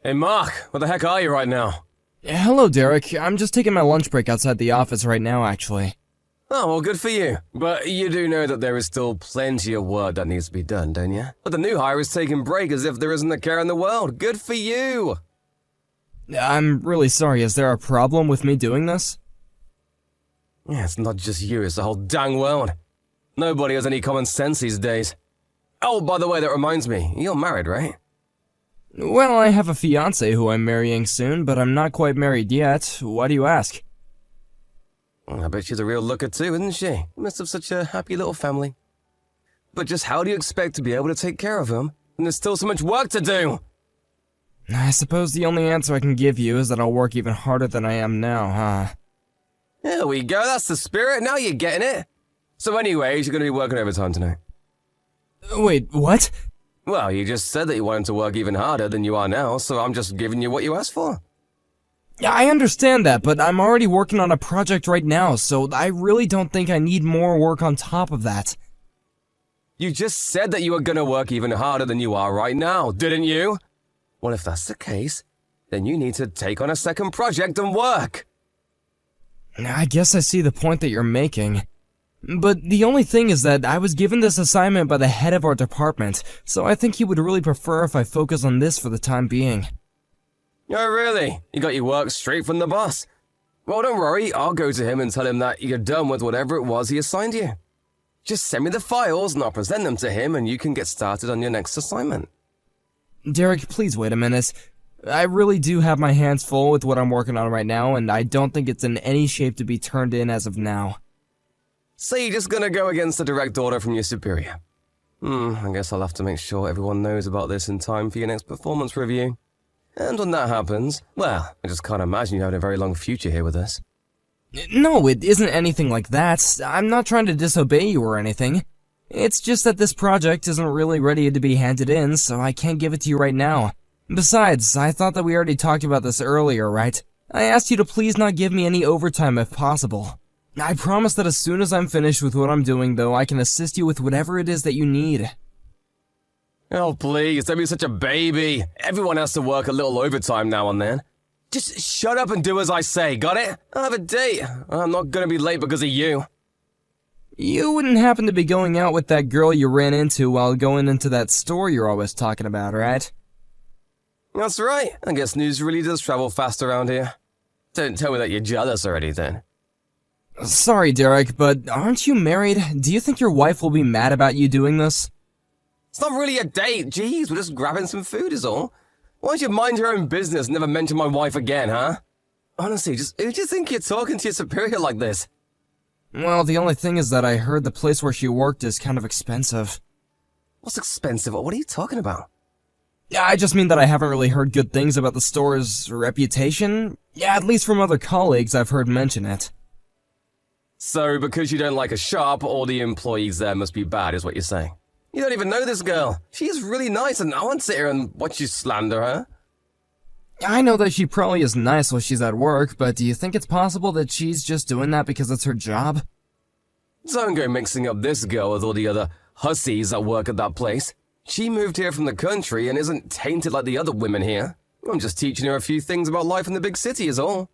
Hey Mark, where the heck are you right now? Hello, Derek. I'm just taking my lunch break outside the office right now, actually. Oh, well, good for you. But you do know that there is still plenty of work that needs to be done, don't you? But the new hire is taking break as if there isn't a care in the world. Good for you! I'm really sorry. Is there a problem with me doing this? Yeah, it's not just you, it's the whole dang world. Nobody has any common sense these days. Oh, by the way, that reminds me, you're married, right? Well, I have a fiancé who I'm marrying soon, but I'm not quite married yet. Why do you ask? I bet she's a real looker too, isn't she? Must have such a happy little family. But just how do you expect to be able to take care of him? And there's still so much work to do! I suppose the only answer I can give you is that I'll work even harder than I am now, huh? There we go, that's the spirit, now you're getting it! So anyways, you're gonna be working overtime tonight. Wait, what? Well, you just said that you wanted to work even harder than you are now, so I'm just giving you what you asked for. Yeah, I understand that, but I'm already working on a project right now, so I really don't think I need more work on top of that. You just said that you were gonna work even harder than you are right now, didn't you? Well, if that's the case, then you need to take on a second project and work. I guess I see the point that you're making. But the only thing is that I was given this assignment by the head of our department, so I think he would really prefer if I focus on this for the time being. Oh, really? You got your work straight from the boss? Well, don't worry, I'll go to him and tell him that you're done with whatever it was he assigned you. Just send me the files and I'll present them to him and you can get started on your next assignment. Derek, please wait a minute. I really do have my hands full with what I'm working on right now, and I don't think it's in any shape to be turned in as of now. So you're just gonna go against the direct order from your superior? I guess I'll have to make sure everyone knows about this in time for your next performance review. And when that happens, well, I just can't imagine you having a very long future here with us. No, it isn't anything like that. I'm not trying to disobey you or anything. It's just that this project isn't really ready to be handed in, so I can't give it to you right now. Besides, I thought that we already talked about this earlier, right? I asked you to please not give me any overtime if possible. I promise that as soon as I'm finished with what I'm doing, though, I can assist you with whatever it is that you need. Oh, please, don't be such a baby. Everyone has to work a little overtime now and then. Just shut up and do as I say, got it? I have a date. I'm not gonna be late because of you. You wouldn't happen to be going out with that girl you ran into while going into that store you're always talking about, right? That's right. I guess news really does travel fast around here. Don't tell me that you're jealous or anything. Sorry, Derek, but aren't you married? Do you think your wife will be mad about you doing this? It's not really a date. Jeez, we're just grabbing some food is all. Why don't you mind your own business and never mention my wife again, huh? Honestly, just who do you think you're talking to your superior like this? Well, the only thing is that I heard the place where she worked is kind of expensive. What's expensive? What are you talking about? Yeah, I just mean that I haven't really heard good things about the store's reputation. Yeah, at least from other colleagues I've heard mention it. So, because you don't like a shop, all the employees there must be bad, is what you're saying? You don't even know this girl. She's really nice, and I won't sit here and watch you slander her. I know that she probably is nice while she's at work, but do you think it's possible that she's just doing that because it's her job? Don't go mixing up this girl with all the other hussies that work at that place. She moved here from the country and isn't tainted like the other women here. I'm just teaching her a few things about life in the big city is all.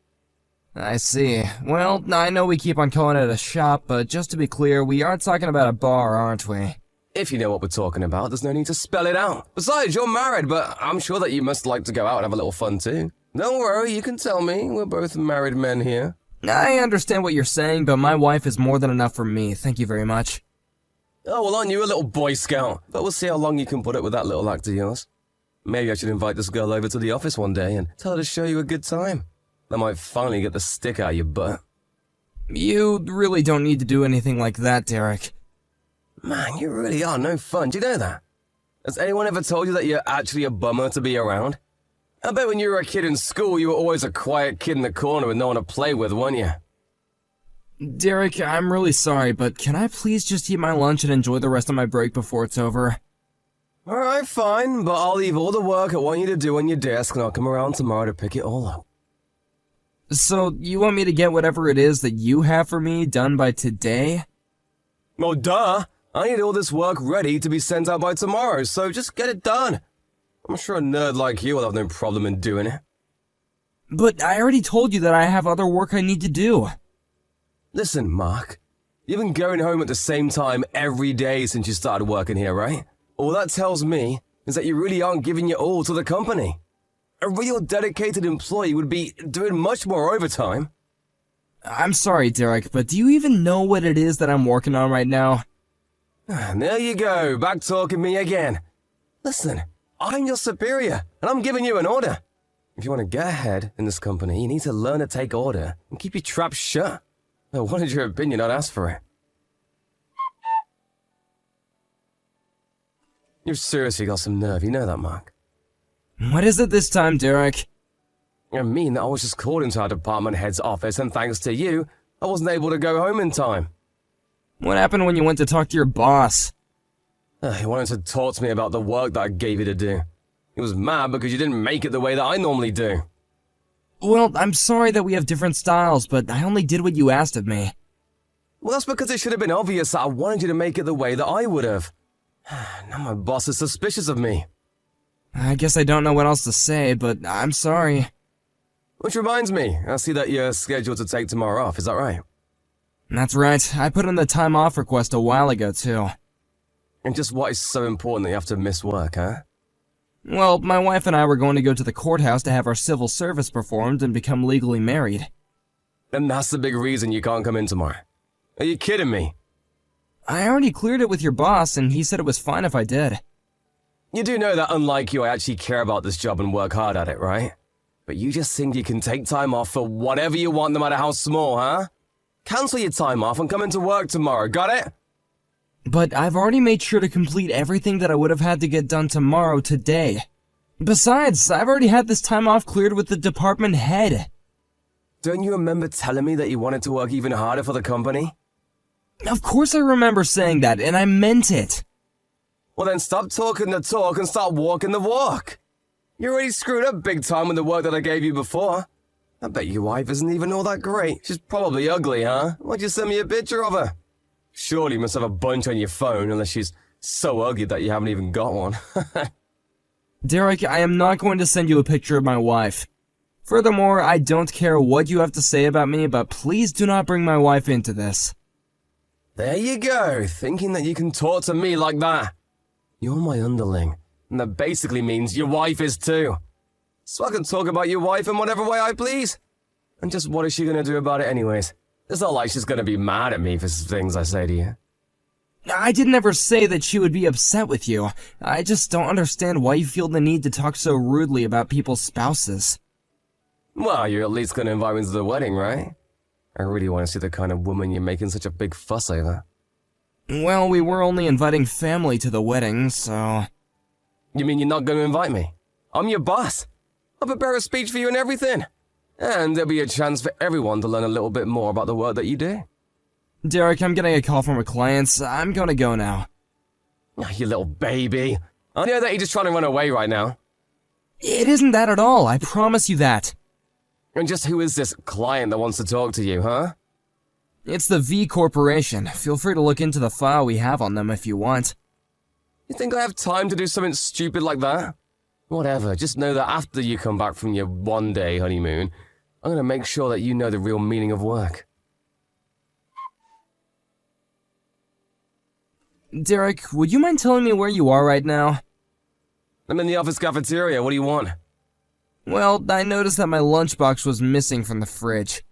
I see. Well, I know we keep on calling it a shop, but just to be clear, we are talking about a bar, aren't we? If you know what we're talking about, there's no need to spell it out. Besides, you're married, but I'm sure that you must like to go out and have a little fun too. Don't worry, you can tell me. We're both married men here. I understand what you're saying, but my wife is more than enough for me. Thank you very much. Oh, well, aren't you a little Boy Scout? But we'll see how long you can put it with that little act of yours. Maybe I should invite this girl over to the office one day and tell her to show you a good time. That might finally get the stick out of your butt. You really don't need to do anything like that, Derek. Man, you really are no fun, do you know that? Has anyone ever told you that you're actually a bummer to be around? I bet when you were a kid in school, you were always a quiet kid in the corner with no one to play with, weren't you? Derek, I'm really sorry, but can I please just eat my lunch and enjoy the rest of my break before it's over? Alright, fine, but I'll leave all the work I want you to do on your desk and I'll come around tomorrow to pick it all up. So, you want me to get whatever it is that you have for me done by today? Well, duh! I need all this work ready to be sent out by tomorrow, so just get it done. I'm sure a nerd like you will have no problem in doing it. But I already told you that I have other work I need to do. Listen, Mark. You've been going home at the same time every day since you started working here, right? All that tells me is that you really aren't giving your all to the company. A real dedicated employee would be doing much more overtime. I'm sorry, Derek, but do you even know what it is that I'm working on right now? And there you go, back talking me again. Listen, I'm your superior, and I'm giving you an order. If you want to get ahead in this company, you need to learn to take order and keep your trap shut. I wanted your opinion, I'd ask for it. You've seriously got some nerve, you know that, Mark. What is it this time, Derek? I mean that I was just called into our department head's office, and thanks to you, I wasn't able to go home in time. What happened when you went to talk to your boss? He wanted to talk to me about the work that I gave you to do. He was mad because you didn't make it the way that I normally do. Well, I'm sorry that we have different styles, but I only did what you asked of me. Well, that's because it should have been obvious that I wanted you to make it the way that I would have. Now my boss is suspicious of me. I guess I don't know what else to say, but I'm sorry. Which reminds me, I see that you're scheduled to take tomorrow off, is that right? That's right, I put in the time off request a while ago, too. And just what is so important that you have to miss work, huh? Well, my wife and I were going to go to the courthouse to have our civil service performed and become legally married. And that's the big reason you can't come in tomorrow. Are you kidding me? I already cleared it with your boss, and he said it was fine if I did. You do know that unlike you, I actually care about this job and work hard at it, right? But you just think you can take time off for whatever you want, no matter how small, huh? Cancel your time off and come into work tomorrow, got it? But I've already made sure to complete everything that I would have had to get done tomorrow today. Besides, I've already had this time off cleared with the department head. Don't you remember telling me that you wanted to work even harder for the company? Of course I remember saying that, and I meant it. Well then stop talking the talk and start walking the walk. You already screwed up big time with the work that I gave you before. I bet your wife isn't even all that great. She's probably ugly, huh? Why'd you send me a picture of her? Surely you must have a bunch on your phone, unless she's so ugly that you haven't even got one. Derek, I am not going to send you a picture of my wife. Furthermore, I don't care what you have to say about me, but please do not bring my wife into this. There you go, thinking that you can talk to me like that. You're my underling, and that basically means your wife is too. So I can talk about your wife in whatever way I please. And just what is she gonna do about it anyways? It's not like she's gonna be mad at me for things I say to you. I didn't ever say that she would be upset with you. I just don't understand why you feel the need to talk so rudely about people's spouses. Well, you're at least gonna invite me to the wedding, right? I really want to see the kind of woman you're making such a big fuss over. Well, we were only inviting family to the wedding, so... You mean you're not gonna invite me? I'm your boss. I'll prepare a speech for you and everything. And there'll be a chance for everyone to learn a little bit more about the work that you do. Derek, I'm getting a call from a client. I'm gonna go now. Oh, you little baby. I know that you're just trying to run away right now. It isn't that at all, I promise you that. And just who is this client that wants to talk to you, huh? It's the V Corporation. Feel free to look into the file we have on them if you want. You think I have time to do something stupid like that? Whatever, just know that after you come back from your one-day honeymoon, I'm gonna make sure that you know the real meaning of work. Derek, would you mind telling me where you are right now? I'm in the office cafeteria, what do you want? Well, I noticed that my lunchbox was missing from the fridge.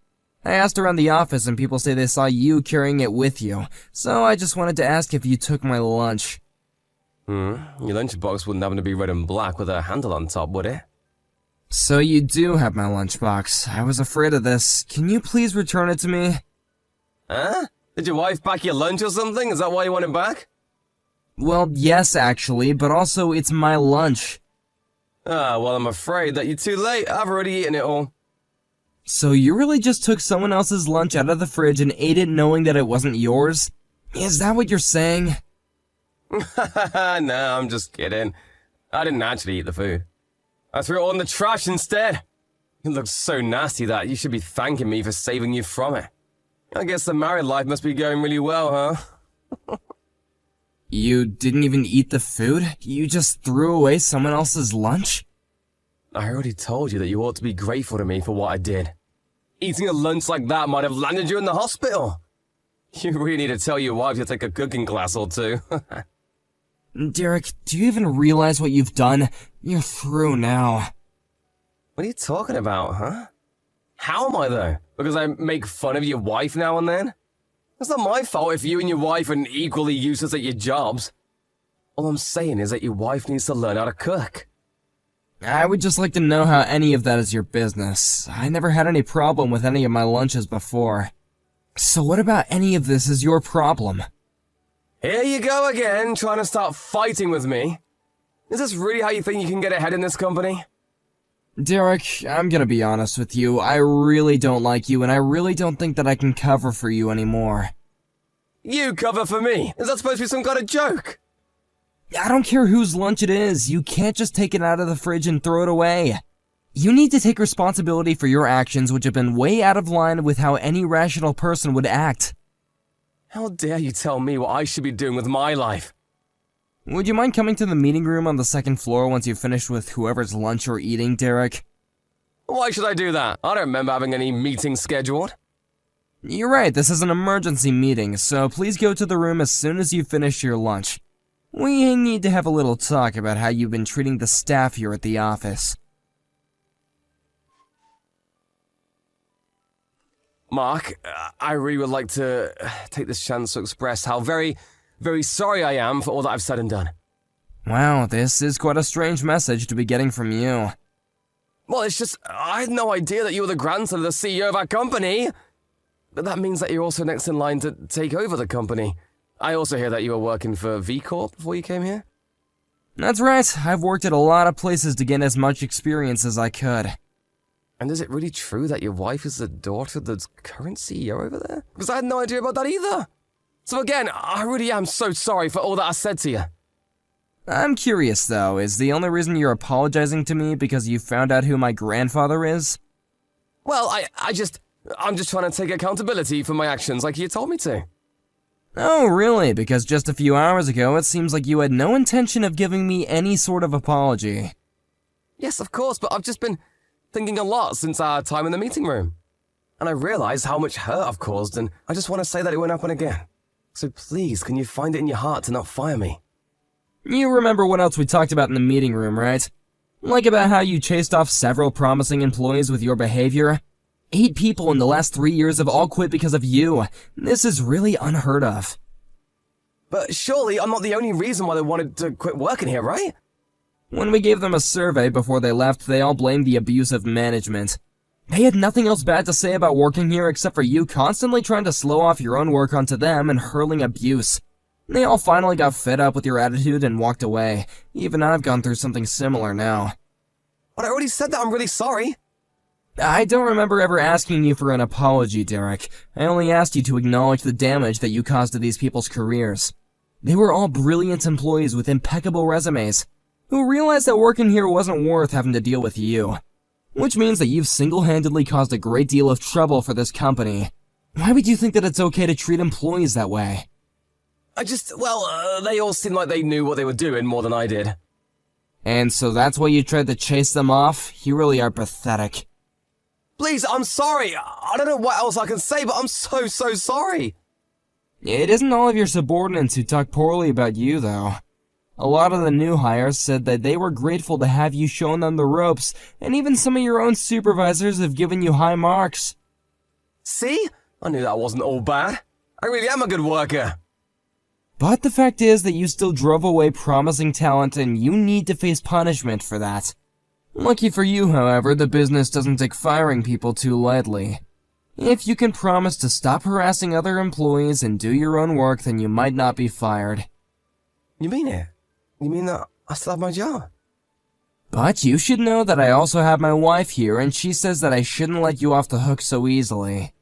I asked around the office and people say they saw you carrying it with you, so I just wanted to ask if you took my lunch. Your lunchbox wouldn't happen to be red and black with a handle on top, would it? So you do have my lunchbox. I was afraid of this. Can you please return it to me? Huh? Did your wife pack your lunch or something? Is that why you want it back? Well, yes, actually, but also it's my lunch. Ah, well, I'm afraid that you're too late. I've already eaten it all. So you really just took someone else's lunch out of the fridge and ate it knowing that it wasn't yours? Is that what you're saying? No, I'm just kidding. I didn't actually eat the food. I threw it all in the trash instead. It looks so nasty that you should be thanking me for saving you from it. I guess the married life must be going really well, huh? You didn't even eat the food? You just threw away someone else's lunch? I already told you that you ought to be grateful to me for what I did. Eating a lunch like that might have landed you in the hospital. You really need to tell your wife to take a cooking class or two. Derek, do you even realize what you've done? You're through now. What are you talking about, huh? How am I, though? Because I make fun of your wife now and then? It's not my fault if you and your wife are equally useless at your jobs. All I'm saying is that your wife needs to learn how to cook. I would just like to know how any of that is your business. I never had any problem with any of my lunches before. So what about any of this is your problem? Here you go again, trying to start fighting with me. Is this really how you think you can get ahead in this company? Derek, I'm gonna be honest with you. I really don't like you, and I really don't think that I can cover for you anymore. You cover for me? Is that supposed to be some kind of joke? I don't care whose lunch it is. You can't just take it out of the fridge and throw it away. You need to take responsibility for your actions, which have been way out of line with how any rational person would act. How dare you tell me what I should be doing with my life? Would you mind coming to the meeting room on the second floor once you've finished with whoever's lunch you're eating, Derek? Why should I do that? I don't remember having any meetings scheduled. You're right, this is an emergency meeting, so please go to the room as soon as you finish your lunch. We need to have a little talk about how you've been treating the staff here at the office. Mark, I really would like to take this chance to express how very, very sorry I am for all that I've said and done. Wow, this is quite a strange message to be getting from you. Well, it's just, I had no idea that you were the grandson of the CEO of our company. But that means that you're also next in line to take over the company. I also hear that you were working for V Corp before you came here? That's right, I've worked at a lot of places to get as much experience as I could. And is it really true that your wife is the daughter of the current CEO over there? Because I had no idea about that either. So again, I really am so sorry for all that I said to you. I'm curious though, is the only reason you're apologizing to me because you found out who my grandfather is? Well, I'm just trying to take accountability for my actions like you told me to. Oh, really? Because just a few hours ago, it seems like you had no intention of giving me any sort of apology. Yes, of course, but I've just been thinking a lot since our time in the meeting room. And I realize how much hurt I've caused, and I just want to say that it won't happen again. So please, can you find it in your heart to not fire me? You remember what else we talked about in the meeting room, right? Like about how you chased off several promising employees with your behavior? 8 people in the last 3 years have all quit because of you. This is really unheard of. But surely I'm not the only reason why they wanted to quit working here, right? When we gave them a survey before they left, they all blamed the abuse of management. They had nothing else bad to say about working here except for you constantly trying to slow off your own work onto them and hurling abuse. They all finally got fed up with your attitude and walked away. Even I've gone through something similar now. But I already said that I'm really sorry. I don't remember ever asking you for an apology, Derek. I only asked you to acknowledge the damage that you caused to these people's careers. They were all brilliant employees with impeccable resumes, who realized that working here wasn't worth having to deal with you. Which means that you've single-handedly caused a great deal of trouble for this company. Why would you think that it's okay to treat employees that way? They all seemed like they knew what they were doing more than I did. And so that's why you tried to chase them off? You really are pathetic. Please, I'm sorry. I don't know what else I can say, but I'm so sorry. It isn't all of your subordinates who talk poorly about you, though. A lot of the new hires said that they were grateful to have you shown them the ropes, and even some of your own supervisors have given you high marks. See? I knew that wasn't all bad. I really am a good worker. But the fact is that you still drove away promising talent, and you need to face punishment for that. Lucky for you, however, the business doesn't take firing people too lightly. If you can promise to stop harassing other employees and do your own work, then you might not be fired. You mean it? You mean that I still have my job? But you should know that I also have my wife here, and she says that I shouldn't let you off the hook so easily.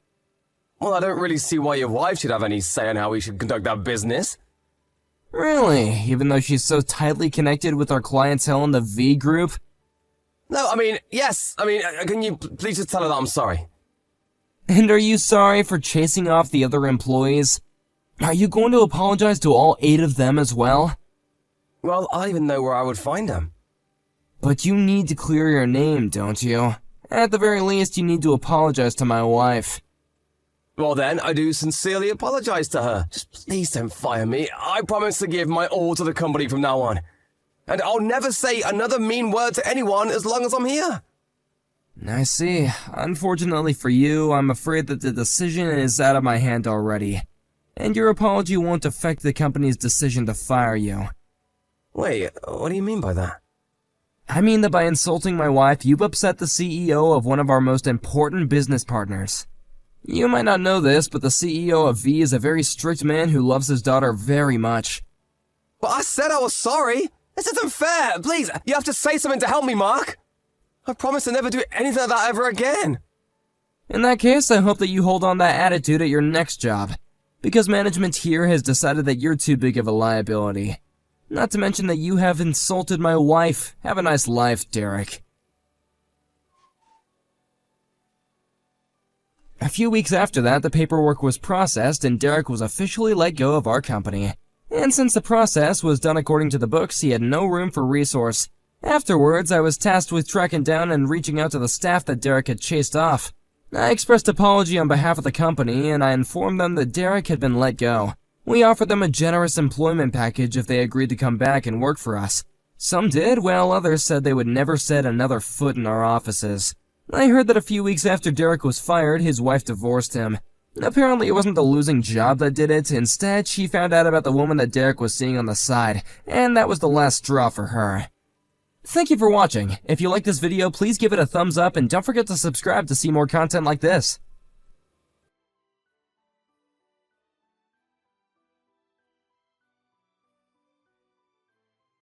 Well, I don't really see why your wife should have any say on how we should conduct our business. Really? Even though she's so tightly connected with our clientele in the V group? No, yes. Can you please just tell her that I'm sorry? And are you sorry for chasing off the other employees? Are you going to apologize to all 8 of them as well? Well, I don't even know where I would find them. But you need to clear your name, don't you? At the very least, you need to apologize to my wife. Well then, I do sincerely apologize to her. Just please don't fire me. I promise to give my all to the company from now on. And I'll never say another mean word to anyone as long as I'm here. I see. Unfortunately for you, I'm afraid that the decision is out of my hand already. And your apology won't affect the company's decision to fire you. Wait, what do you mean by that? I mean that by insulting my wife, you've upset the CEO of one of our most important business partners. You might not know this, but the CEO of V is a very strict man who loves his daughter very much. But I said I was sorry. This isn't fair. Please, you have to say something to help me, Mark. I promise to never do anything like that ever again. In that case, I hope that you hold on that attitude at your next job, because management here has decided that you're too big of a liability. Not to mention that you have insulted my wife. Have a nice life, Derek. A few weeks after that, the paperwork was processed and Derek was officially let go of our company. And since the process was done according to the books, he had no room for resource. Afterwards, I was tasked with tracking down and reaching out to the staff that Derek had chased off. I expressed apology on behalf of the company, and I informed them that Derek had been let go. We offered them a generous employment package if they agreed to come back and work for us. Some did, while others said they would never set another foot in our offices. I heard that a few weeks after Derek was fired, his wife divorced him. Apparently, it wasn't the losing job that did it. Instead, she found out about the woman that Derek was seeing on the side, and that was the last straw for her. Thank you for watching. If you like this video, please give it a thumbs up and don't forget to subscribe to see more content like this.